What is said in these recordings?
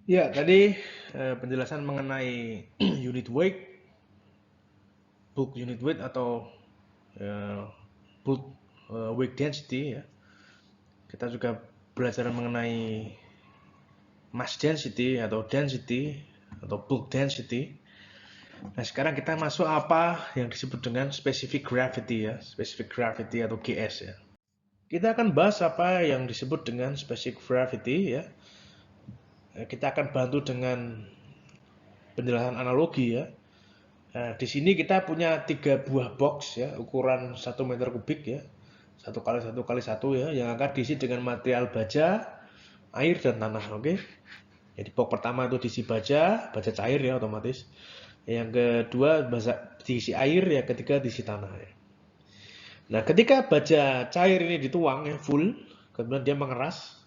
Ya, tadi penjelasan mengenai unit weight, bulk unit weight atau eh, bulk weight density ya. Kita juga belajar mengenai mass density atau bulk density. Nah, sekarang kita masuk apa yang disebut dengan specific gravity ya, specific gravity atau GS ya. Kita akan bahas apa yang disebut dengan specific gravity ya. Kita akan bantu dengan penjelasan analogi ya. Nah, di sini kita punya 3 buah box ya, ukuran 1 meter kubik ya, 1 kali 1 kali 1 ya, yang akan diisi dengan material baja, air dan tanah. Oke. Jadi box pertama itu diisi baja, baja cair ya otomatis. Yang kedua diisi air, yang ketiga diisi tanah ya. Nah, ketika baja cair ini dituang ya full, kemudian dia mengeras,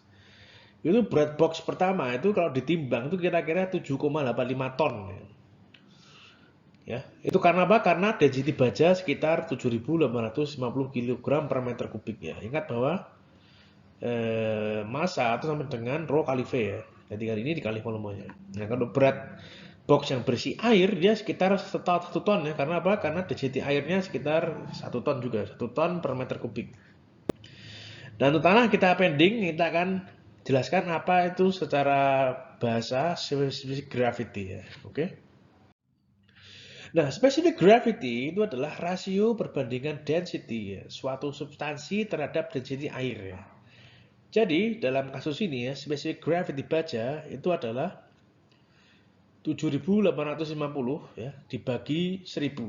itu berat box pertama itu kalau ditimbang itu kira-kira 7,85 ton ya. Ya, itu karena apa? Karena density baja sekitar 7.850 kg per meter kubik ya. Ingat bahwa massa itu sama dengan rho kali V ya. Jadi kali ini dikali volumenya. Nah, kalau berat box yang berisi air dia sekitar 1 ton ya. Karena apa? Karena density airnya sekitar 1 ton juga, 1 ton per meter kubik. Dan untuk tanah kita pending, kita akan jelaskan apa itu secara bahasa specific gravity ya. Oke. Nah, specific gravity itu adalah rasio perbandingan density ya, suatu substansi terhadap density air ya. Jadi, dalam kasus ini ya, specific gravity baja itu adalah 7.850 ya dibagi 1.000.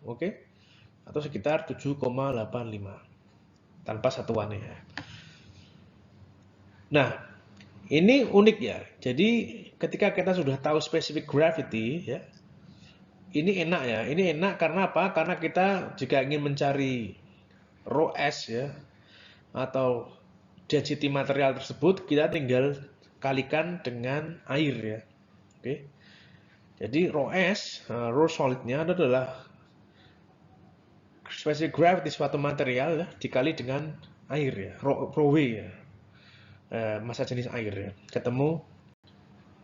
Oke? Atau sekitar 7,85 tanpa satuannya ya. Nah, ini unik ya. Jadi, ketika kita sudah tahu specific gravity ya, ini enak ya. Ini enak karena apa? Karena kita jika ingin mencari rho S ya atau density material tersebut, kita tinggal kalikan dengan air ya. Oke. Jadi rho S, rho solidnya adalah specific gravity suatu material ya, dikali dengan air ya, rho W ya. Massa jenis air ya. Ketemu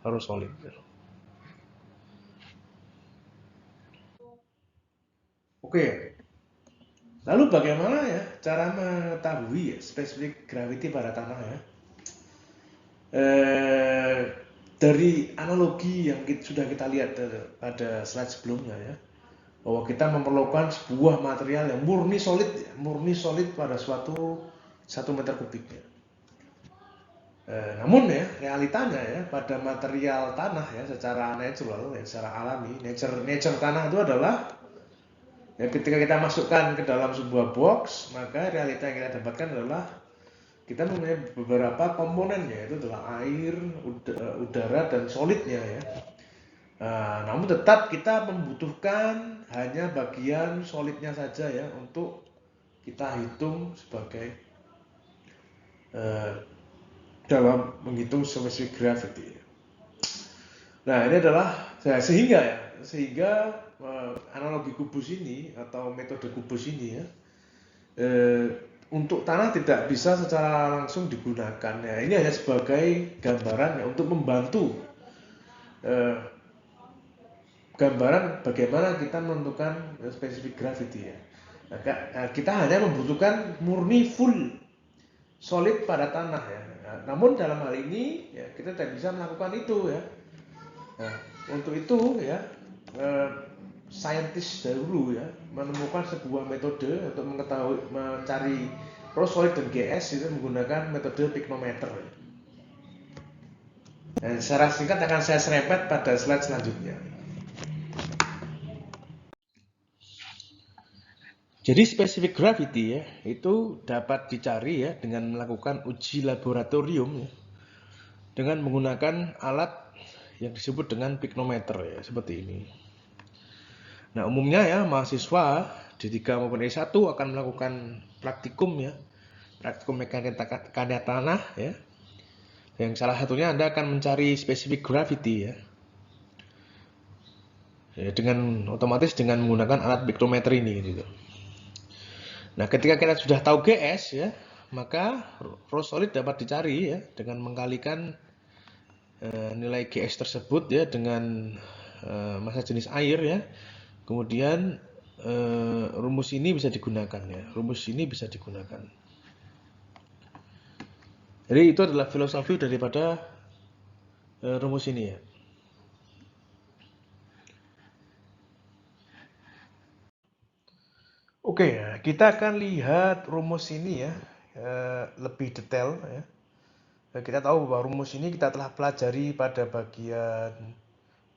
rho solid. Oke. Lalu bagaimana ya cara mengetahui ya, specific gravity pada tanah ya? Eh, dari analogi yang sudah kita lihat pada slide sebelumnya ya, bahwa kita memerlukan sebuah material yang murni solid pada 1 meter kubik ya. Namun ya realitanya ya pada material tanah ya secara natural ya, secara alami nature tanah itu adalah ya ketika kita masukkan ke dalam sebuah box, maka realita yang kita dapatkan adalah kita mempunyai beberapa komponennya, itu adalah air, udara dan solidnya ya. Namun tetap kita membutuhkan hanya bagian solidnya saja ya untuk kita hitung sebagai dalam menghitung specific gravity. Nah, ini adalah sehingga analogi kubus ini atau metode kubus ini ya untuk tanah tidak bisa secara langsung digunakan. Ya, ini hanya sebagai gambaran ya untuk membantu eh, gambaran bagaimana kita menentukan specific gravity ya. Nah, kita hanya membutuhkan murni full solid pada tanah ya. Nah, namun dalam hal ini ya, kita tidak bisa melakukan itu ya. Nah, untuk itu ya saintis dahulu ya menemukan sebuah metode untuk mencari rho solid dan GS itu menggunakan metode pyknometer. Dan secara singkat akan saya serempet pada slide selanjutnya. Jadi specific gravity ya itu dapat dicari ya dengan melakukan uji laboratorium ya, dengan menggunakan alat yang disebut dengan pyknometer ya seperti ini. Nah umumnya ya mahasiswa D3 maupun D1 akan melakukan praktikum ya, praktikum mekanika tanah ya. Yang salah satunya Anda akan mencari specific gravity ya. Dengan otomatis dengan menggunakan alat pyknometer ini gitu. Nah, ketika kita sudah tahu GS ya, maka rho solid dapat dicari ya dengan mengkalikan nilai GS tersebut ya dengan massa jenis air ya. Kemudian rumus ini bisa digunakan ya. Rumus ini bisa digunakan. Jadi itu adalah filosofi daripada rumus ini ya. Oke, ya, kita akan lihat rumus ini ya lebih detail ya. Kita tahu bahwa rumus ini kita telah pelajari pada bagian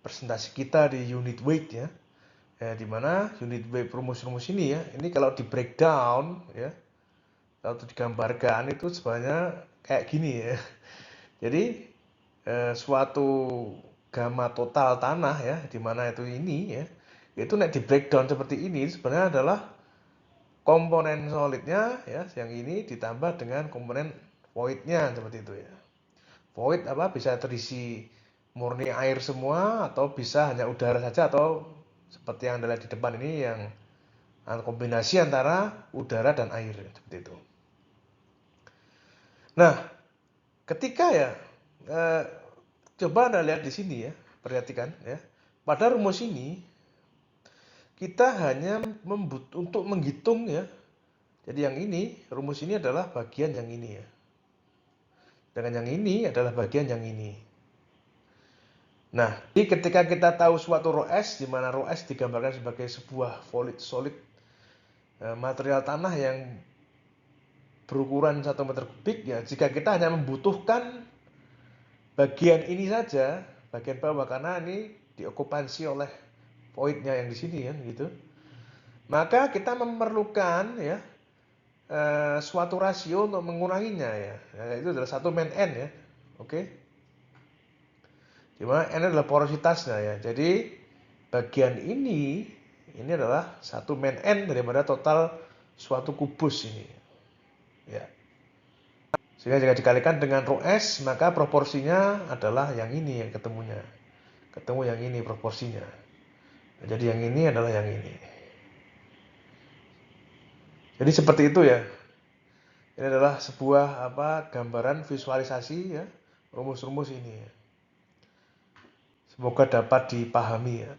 presentasi kita di unit weight ya. Di mana unit weight rumus-rumus ini ya, ini kalau di breakdown ya, kalau digambarkan itu sebenarnya kayak gini ya. Jadi suatu gamma total tanah ya, di mana itu ini ya, itu di breakdown seperti ini sebenarnya adalah komponen solidnya ya, yang ini ditambah dengan komponen voidnya seperti itu ya. Void apa bisa terisi murni air semua atau bisa hanya udara saja atau seperti yang ada di depan ini yang kombinasi antara udara dan air seperti itu. Nah, ketika ya coba Anda lihat di sini ya, perhatikan ya. Pada rumus ini kita hanya untuk menghitung ya. Jadi yang ini, rumus ini adalah bagian yang ini ya. Dengan yang ini adalah bagian yang ini. Nah, jadi ketika kita tahu suatu rho S, di mana rho S digambarkan sebagai sebuah solid material tanah yang berukuran 1 meter kubik, ya jika kita hanya membutuhkan bagian ini saja, bagian bawah, karena ini diokupansi oleh voidnya yang di sini kan gitu, maka kita memerlukan ya suatu rasio untuk menguranginya ya. Itu adalah 1 min N ya. Oke. Dimana N adalah porositasnya ya. Jadi bagian ini adalah 1 min N daripada total suatu kubus ini. Ya. Sehingga jika dikalikan dengan rho S, maka proporsinya adalah yang ini yang ketemunya. Ketemu yang ini proporsinya. Jadi yang ini adalah yang ini. Jadi seperti itu ya. Ini adalah sebuah gambaran visualisasi ya, rumus-rumus ini. Semoga dapat dipahami ya.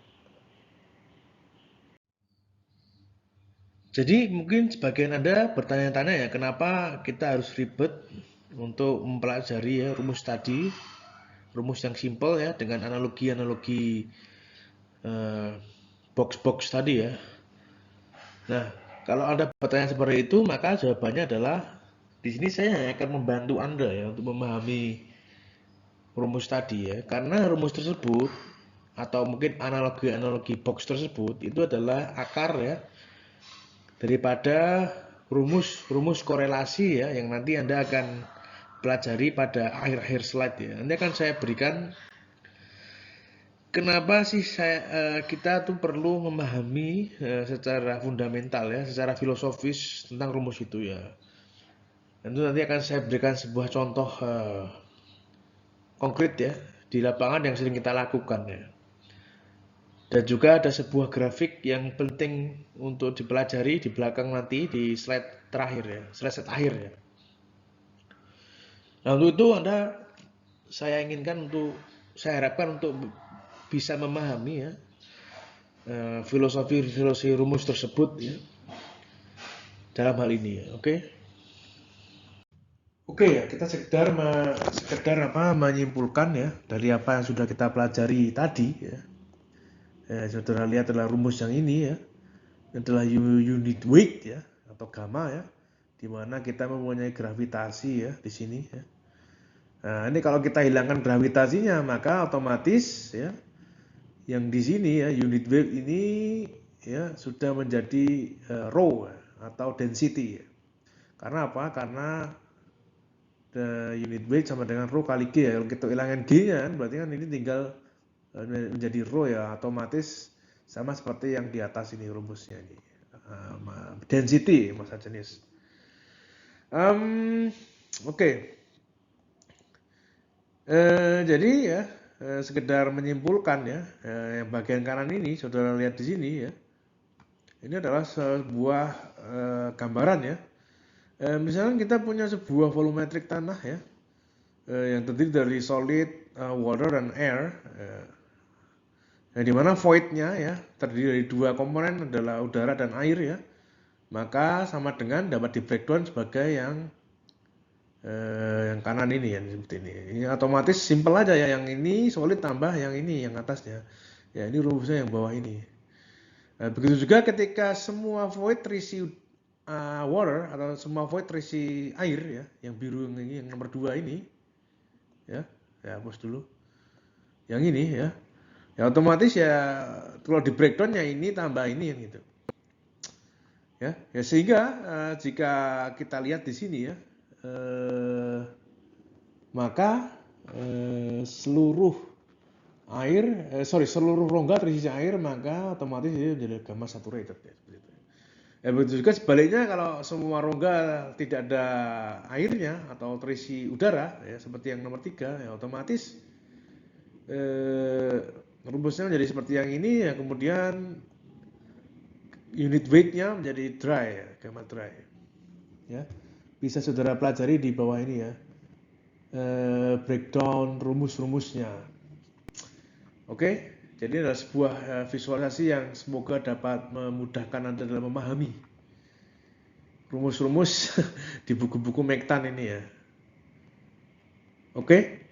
Jadi mungkin sebagian Anda bertanya-tanya ya, kenapa kita harus ribet untuk mempelajari ya rumus tadi, rumus yang simple ya dengan analogi-analogi box-box tadi ya. Nah, kalau Anda bertanya seperti itu, maka jawabannya adalah di sini saya akan membantu Anda ya untuk memahami rumus tadi ya. Karena rumus tersebut atau mungkin analogi-analogi box tersebut itu adalah akar ya daripada rumus-rumus korelasi ya yang nanti Anda akan pelajari pada akhir-akhir slide ya. Nanti akan saya berikan kenapa sih kita tuh perlu memahami secara fundamental ya, secara filosofis tentang rumus itu ya. Tentu nanti akan saya berikan sebuah contoh konkret ya di lapangan yang sering kita lakukan ya. Dan juga ada sebuah grafik yang penting untuk dipelajari di belakang nanti di slide terakhir ya, slide akhir ya. Nah untuk itu saya harapkan untuk bisa memahami ya filosofi rumus tersebut ya dalam hal ini ya, oke? Oke ya, kita sekedar menyimpulkan ya dari apa yang sudah kita pelajari tadi ya. Saudara lihat adalah rumus yang ini ya, adalah unit weight ya atau gamma ya, di mana kita mempunyai gravitasi ya di sini ya. Nah, ini kalau kita hilangkan gravitasinya maka otomatis ya yang di sini ya unit weight ini ya sudah menjadi rho atau density ya. Karena apa? Karena unit weight sama dengan rho kali G ya. Kalau kita hilangkan G-nya berarti kan ini tinggal menjadi rho ya, otomatis sama seperti yang di atas ini rumusnya ini. Density massa jenis. Oke. Jadi ya sekedar menyimpulkan ya yang bagian kanan ini saudara lihat di sini ya. Ini adalah sebuah gambaran ya. Misalnya kita punya sebuah volumetrik tanah ya. yang terdiri dari solid, water, dan air. Di mana void-nya ya terdiri dari dua komponen adalah udara dan air ya, maka sama dengan dapat di breakdown sebagai yang kanan ini ya seperti ini. Ini otomatis simple aja ya, yang ini solid tambah yang ini yang atasnya. Ya ini rumusnya yang bawah ini. Begitu juga ketika semua void terisi water atau semua void terisi air ya, yang biru ini yang nomor 2 ini ya, saya hapus dulu. Yang ini ya. Ya otomatis ya kalau di breakdown ya ini tambah ini yang gitu. Ya sehingga jika kita lihat di sini ya, maka seluruh rongga terisi air, maka otomatis dia menjadi gamma saturated ya, seperti itu. Ya begitu juga sebaliknya, kalau semua rongga tidak ada airnya atau terisi udara ya seperti yang nomor 3 ya, otomatis rumusnya menjadi seperti yang ini ya, kemudian unit weight-nya menjadi dry ya, gamma dry ya. Bisa saudara pelajari di bawah ini ya, breakdown rumus-rumusnya. Oke, jadi adalah sebuah visualisasi yang semoga dapat memudahkan Anda dalam memahami rumus-rumus di buku-buku Mektan ini ya. Oke.